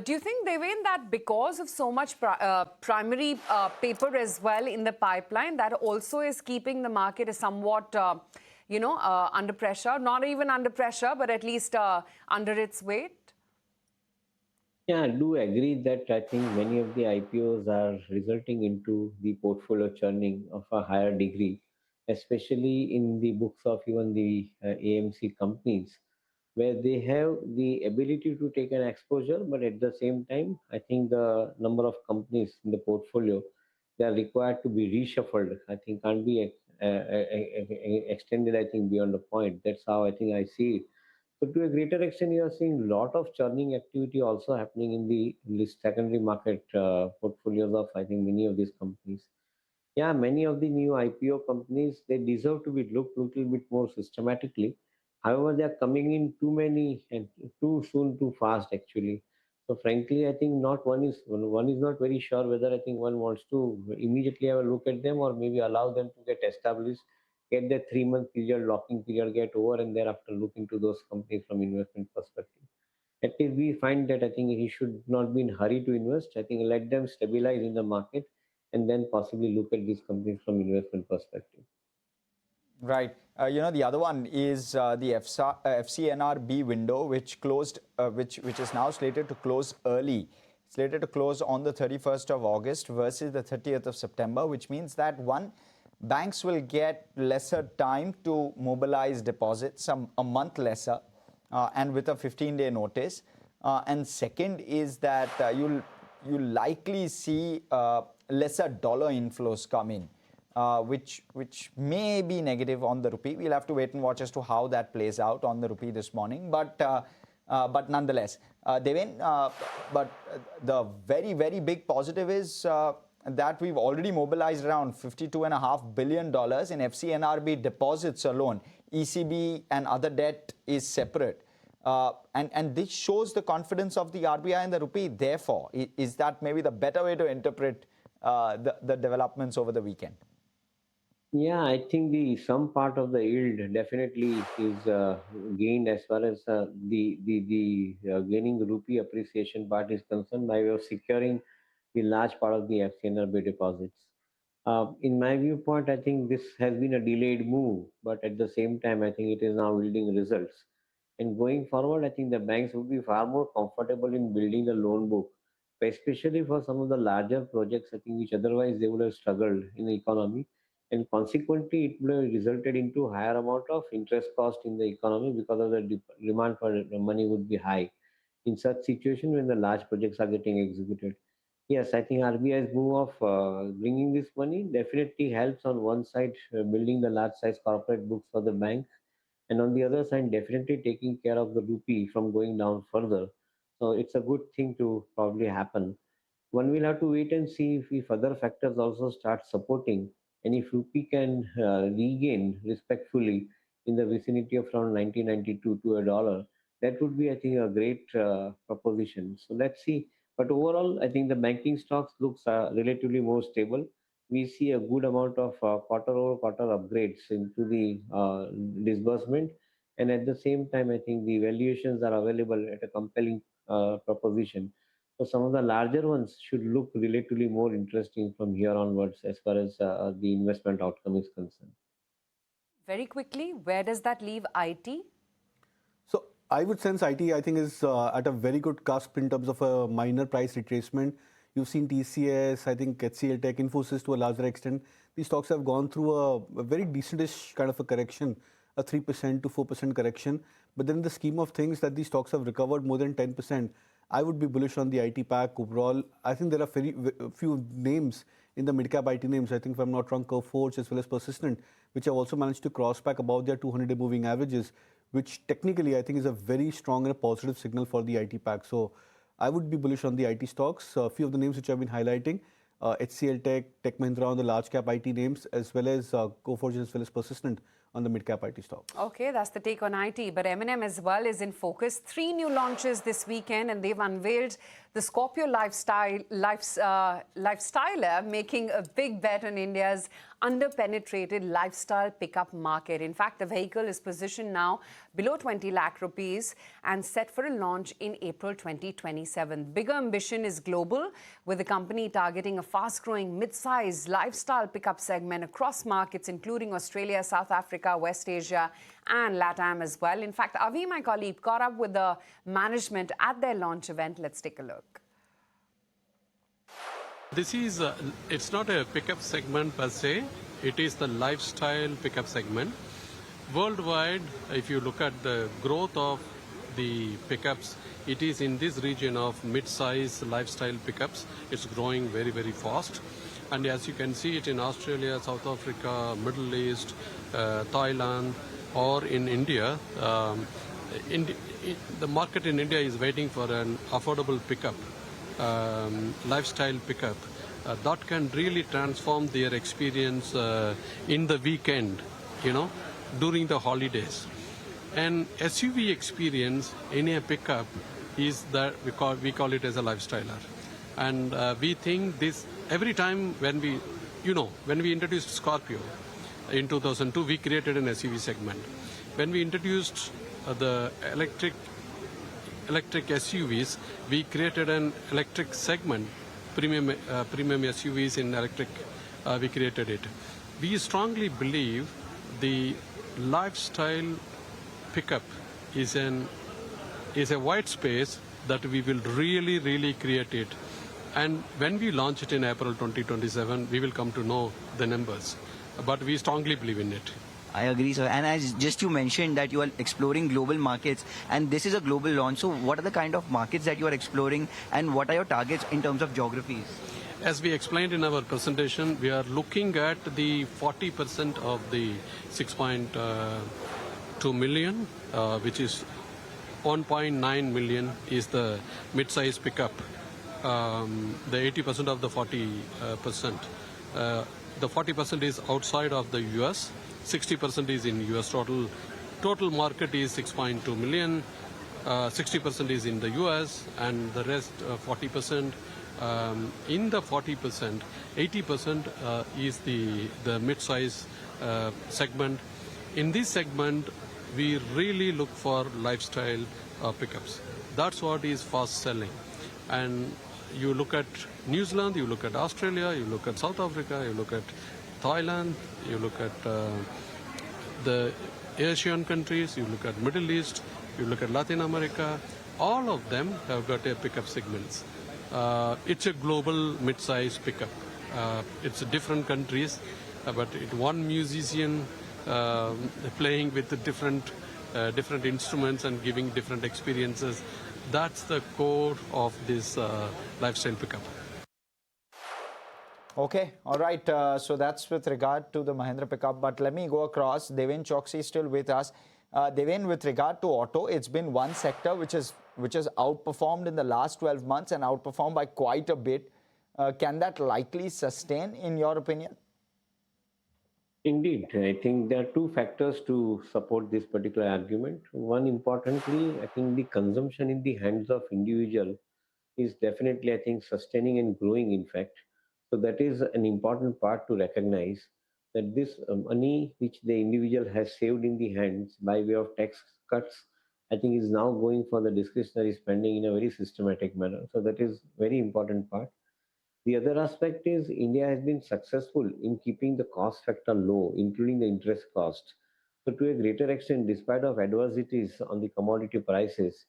Do you think, Deven, that because of so much primary paper as well in the pipeline, that also is keeping the market somewhat, under pressure? Not even under pressure, but at least under its weight? Yeah, I do agree that I think many of the IPOs are resulting into the portfolio churning of a higher degree, especially in the books of even the AMC companies, where they have the ability to take an exposure, but at the same time, I think the number of companies in the portfolio they are required to be reshuffled. I think can't be extended. I think beyond the point. That's how I think I see it. So to a greater extent, you are seeing a lot of churning activity also happening in the secondary market portfolios of I think many of these companies. Yeah, many of the new IPO companies they deserve to be looked a little bit more systematically. However, they are coming in too many and too soon, too fast actually. So frankly, I think not one is not very sure whether I think one wants to immediately have a look at them or maybe allow them to get established, get their 3 month period locking period get over, and thereafter look into those companies from investment perspective. At least we find that I think he should not be in hurry to invest. I think let them stabilize in the market and then possibly look at these companies from investment perspective. Right. The other one is the FCNRB window, which closed, which is now slated to close early, slated to close on the 31st of August versus the 30th of September, which means that banks will get lesser time to mobilize deposits, a month lesser, and with a 15-day notice. And second is that you'll likely see lesser dollar inflows come in. Which may be negative on the rupee. We'll have to wait and watch as to how that plays out on the rupee this morning. But nonetheless, Deven, but the very, very big positive is that we've already mobilized around $52.5 billion in FCNRB deposits alone. ECB and other debt is separate. And this shows the confidence of the RBI in the rupee. Therefore, is that maybe the better way to interpret the developments over the weekend? Yeah, I think the some part of the yield definitely is gained as far as the gaining rupee appreciation part is concerned by way of securing the large part of the FCNRB deposits. In my viewpoint, I think this has been a delayed move, but at the same time, I think it is now yielding results. And going forward, I think the banks would be far more comfortable in building the loan book, especially for some of the larger projects, I think, which otherwise they would have struggled in the economy. And consequently, it would have resulted into higher amount of interest cost in the economy because of the demand for money would be high in such situation when the large projects are getting executed. Yes, I think RBI's move of bringing this money definitely helps on one side building the large size corporate books for the bank, and on the other side definitely taking care of the rupee from going down further. So it's a good thing to probably happen. One will have to wait and see if other factors also start supporting, and if rupee can regain respectfully in the vicinity of around 1992 to a dollar, that would be, I think, a great proposition. So let's see. But overall, I think the banking stocks looks relatively more stable. We see a good amount of quarter-over-quarter upgrades into the disbursement, and at the same time, I think the valuations are available at a compelling proposition. So some of the larger ones should look relatively more interesting from here onwards as far as the investment outcome is concerned. Very quickly, where does that leave IT? So I would sense IT, I think, is at a very good cusp in terms of a minor price retracement. You've seen TCS, I think HCL Tech, Infosys to a larger extent. These stocks have gone through a very decentish kind of a correction, a 3% to 4% correction. But then in the scheme of things that these stocks have recovered more than 10%, I would be bullish on the IT pack overall. I think there are very few names in the mid-cap IT names. I think, if I'm not wrong, Coforge as well as Persistent, which have also managed to cross back above their 200-day moving averages, which technically I think is a very strong and a positive signal for the IT pack. So I would be bullish on the IT stocks. A few of the names which I've been highlighting, HCL Tech, Tech Mahindra on the large cap IT names, as well as Coforge as well as Persistent on the mid-cap IT stocks. Okay, that's the take on IT. But M&M as well is in focus. 3 new launches this weekend, and they've unveiled the Scorpio Lifestyler, making a big bet on India's under-penetrated lifestyle pickup market. In fact, the vehicle is positioned now below 20 lakh rupees and set for a launch in April 2027. Bigger ambition is global, with the company targeting a fast-growing mid-size lifestyle pickup segment across markets, including Australia, South Africa, West Asia, and LATAM as well. In fact, Avi, my colleague, caught up with the management at their launch event. Let's take a look. This is, it's not a pickup segment per se, it is the lifestyle pickup segment. Worldwide, if you look at the growth of the pickups, it is in this region of mid-size lifestyle pickups. It's growing very, very fast. And as you can see it in Australia, South Africa, Middle East, Thailand, or in India, the market in India is waiting for an affordable pickup. Lifestyle pickup that can really transform their experience in the weekend, during the holidays. And SUV experience in a pickup is that we call it as a lifestyler. And we think this every time when we introduced Scorpio in 2002, we created an SUV segment. When we introduced the electric SUVs, we created an electric segment, premium SUVs in electric, we created it. We strongly believe the lifestyle pickup is a wide space that we will really, really create it. And when we launch it in April 2027, we will come to know the numbers. But we strongly believe in it. I agree, sir. And as just you mentioned that you are exploring global markets, and this is a global launch. So what are the kind of markets that you are exploring, and what are your targets in terms of geographies? As we explained in our presentation, we are looking at the 40% of the 6.2 million, which is 1.9 million is the mid-size pickup. The 80% of the 40%. The 40% is outside of the US. 60% is in US. Total market is 6.2 million. 60% is in the US, and the rest 40%. In the 40%, 80% is the mid-size segment. In this segment, we really look for lifestyle pickups. That's what is fast selling. And you look at New Zealand, you look at Australia, you look at South Africa, you look at Thailand, you look at the Asian countries, you look at Middle East, you look at Latin America, all of them have got a pickup segments. It's a global mid-size pickup. It's different countries, but one musician playing with the different instruments and giving different experiences. That's the core of this lifestyle pickup. Okay, all right. So that's with regard to the Mahindra pickup. But let me go across. Deven Choksey is still with us. Deven, with regard to auto, it's been one sector which has outperformed in the last 12 months and outperformed by quite a bit. Can that likely sustain, in your opinion? Indeed, I think there are two factors to support this particular argument. One, importantly, I think the consumption in the hands of individual is definitely, I think, sustaining and growing, in fact. So that is an important part to recognize, that this money which the individual has saved in the hands by way of tax cuts, I think is now going for the discretionary spending in a very systematic manner. So that is very important part. The other aspect is India has been successful in keeping the cost factor low, including the interest cost. So to a greater extent, despite of adversities on the commodity prices,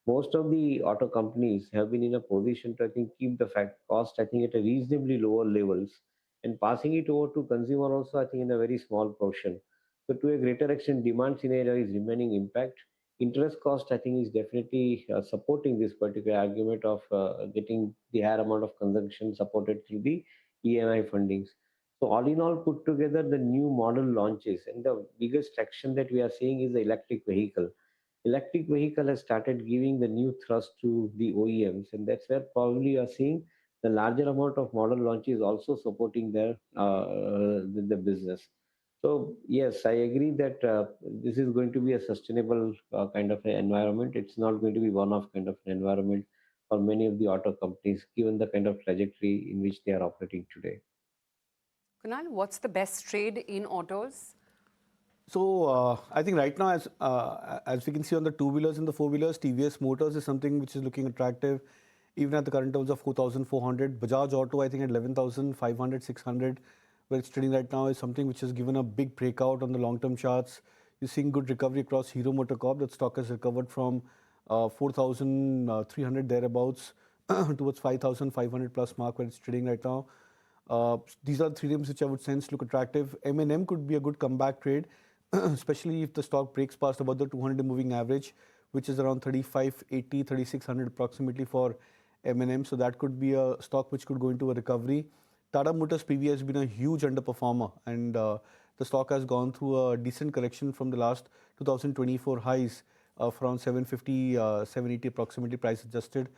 most of the auto companies have been in a position to, I think, keep the cost, I think, at a reasonably lower levels, and passing it over to consumer also, I think, in a very small portion. So to a greater extent, demand scenario is remaining impact. Interest cost, I think, is definitely supporting this particular argument of getting the higher amount of consumption supported through the EMI fundings. So all in all, put together, the new model launches, and the biggest traction that we are seeing is the electric vehicle. Electric vehicle has started giving the new thrust to the OEMs, and that's where probably you are seeing the larger amount of model launches also supporting their the business. So yes, I agree that this is going to be a sustainable kind of an environment. It's not going to be one-off kind of an environment for many of the auto companies, given the kind of trajectory in which they are operating today. Kunal, what's the best trade in autos? So I think right now, as we can see on the two-wheelers and the four-wheelers, TVS Motors is something which is looking attractive, even at the current terms of 4,400. Bajaj Auto, I think at 11,500, 600, where it's trading right now, is something which has given a big breakout on the long-term charts. You're seeing good recovery across Hero MotoCorp. That stock has recovered from 4,300 thereabouts towards 5,500 plus mark where it's trading right now. These are three names which I would sense look attractive. M&M could be a good comeback trade, especially if the stock breaks past about the 200 moving average, which is around 3580, 3600 approximately for M&M. So that could be a stock which could go into a recovery. Tata Motors PV has been a huge underperformer, and the stock has gone through a decent correction from the last 2024 highs of around 750, 780 approximately price adjusted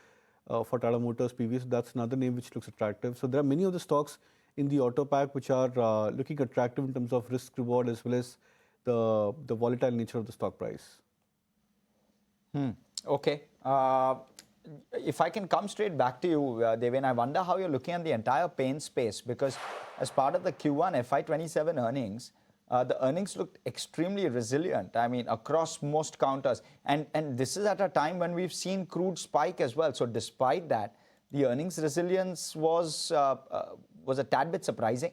for Tata Motors PV. So that's another name which looks attractive. So there are many of the stocks in the auto pack which are looking attractive in terms of risk reward as well as the volatile nature of the stock price. Okay. If I can come straight back to you, Deven, I wonder how you're looking at the entire paint space, because as part of the Q1 FY27 earnings, the earnings looked extremely resilient, I mean, across most counters. And this is at a time when we've seen crude spike as well. So despite that, the earnings resilience was a tad bit surprising.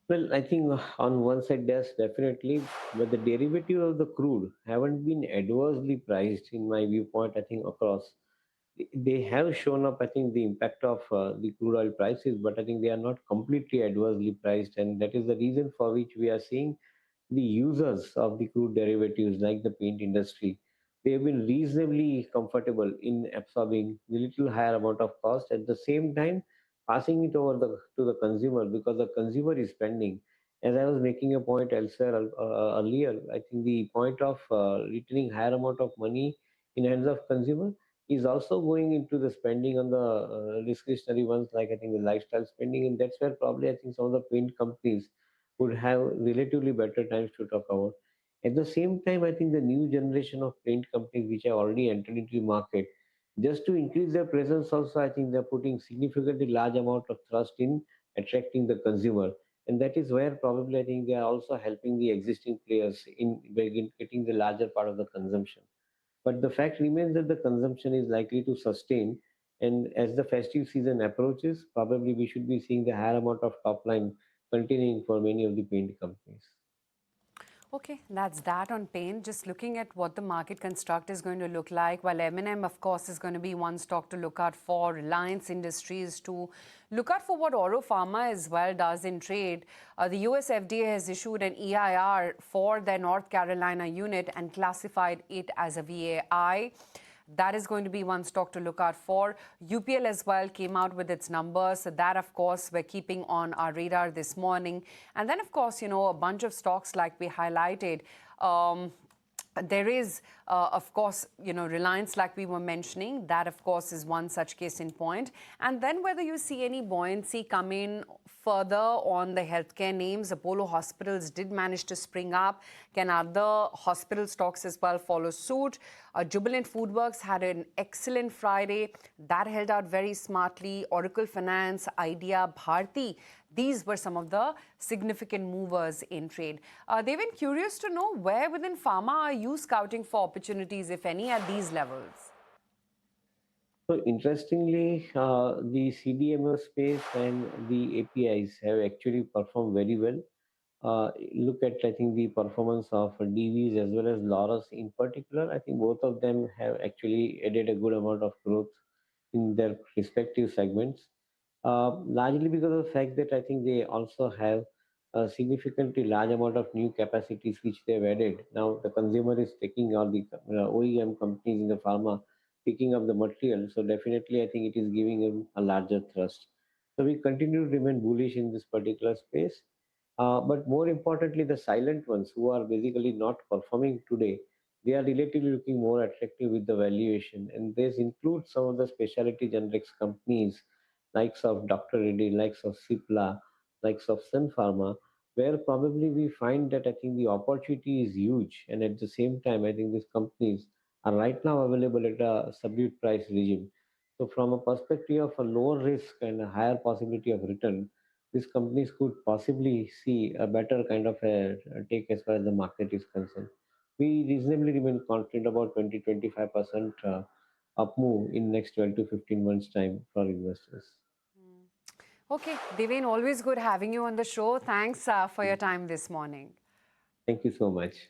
Well, I think on one side, yes, definitely, but the derivative of the crude haven't been adversely priced, in my viewpoint. I think across they have shown up. I think the impact of the crude oil prices, but I think they are not completely adversely priced, and that is the reason for which we are seeing the users of the crude derivatives, like the paint industry, they have been reasonably comfortable in absorbing the little higher amount of cost at the same time passing it over to the consumer, because the consumer is spending. As I was making a point elsewhere earlier, I think the point of returning higher amount of money in hands of consumer is also going into the spending on the discretionary ones, like I think the lifestyle spending, and that's where probably I think some of the paint companies would have relatively better times to talk about. At the same time, I think the new generation of paint companies which have already entered into the market, just to increase their presence also, I think they're putting significantly large amount of thrust in attracting the consumer. And that is where probably I think they are also helping the existing players in getting the larger part of the consumption. But the fact remains that the consumption is likely to sustain. And as the festive season approaches, probably we should be seeing the higher amount of top line continuing for many of the paint companies. Okay, that's that on paint. Just looking at what the market construct is going to look like. While M&M, of course, is going to be one stock to look out for. Reliance Industries to look out for what Oro Pharma as well does in trade. The US FDA has issued an EIR for their North Carolina unit and classified it as a VAI. That is going to be one stock to look out for. UPL as well came out with its numbers. So that, of course, we're keeping on our radar this morning. And then, of course, you know, a bunch of stocks like we highlighted. There is, of course, you know, Reliance, like we were mentioning. That, of course, is one such case in point. And then whether you see any buoyancy come in further on the healthcare names, Apollo Hospitals did manage to spring up. Can other hospital stocks as well follow suit? Jubilant Foodworks had an excellent Friday. That held out very smartly. Oracle Finance, Idea, Bharti. These were some of the significant movers in trade. They've been curious to know where within pharma are you scouting for opportunities, if any, at these levels? So interestingly, the CDMO space and the APIs have actually performed very well. Look at, I think, the performance of DVs as well as Laurus in particular. I think both of them have actually added a good amount of growth in their respective segments, largely because of the fact that I think they also have a significantly large amount of new capacities which they've added. Now the consumer is taking, or the OEM companies in the pharma picking up the material. So definitely, I think it is giving them a larger thrust. So we continue to remain bullish in this particular space. But more importantly, the silent ones who are basically not performing today, they are relatively looking more attractive with the valuation. And this includes some of the specialty generics companies, likes of Dr. Reddy, likes of Cipla, likes of Sun Pharma, where probably we find that I think the opportunity is huge. And at the same time, I think these companies are right now available at a subdued price regime. So from a perspective of a lower risk and a higher possibility of return, these companies could possibly see a better kind of a take as far as the market is concerned. We reasonably remain confident about 20-25% up move in next 12 to 15 months time for investors. Okay, Deven, always good having you on the show. Thanks for your time this morning. Thank you so much.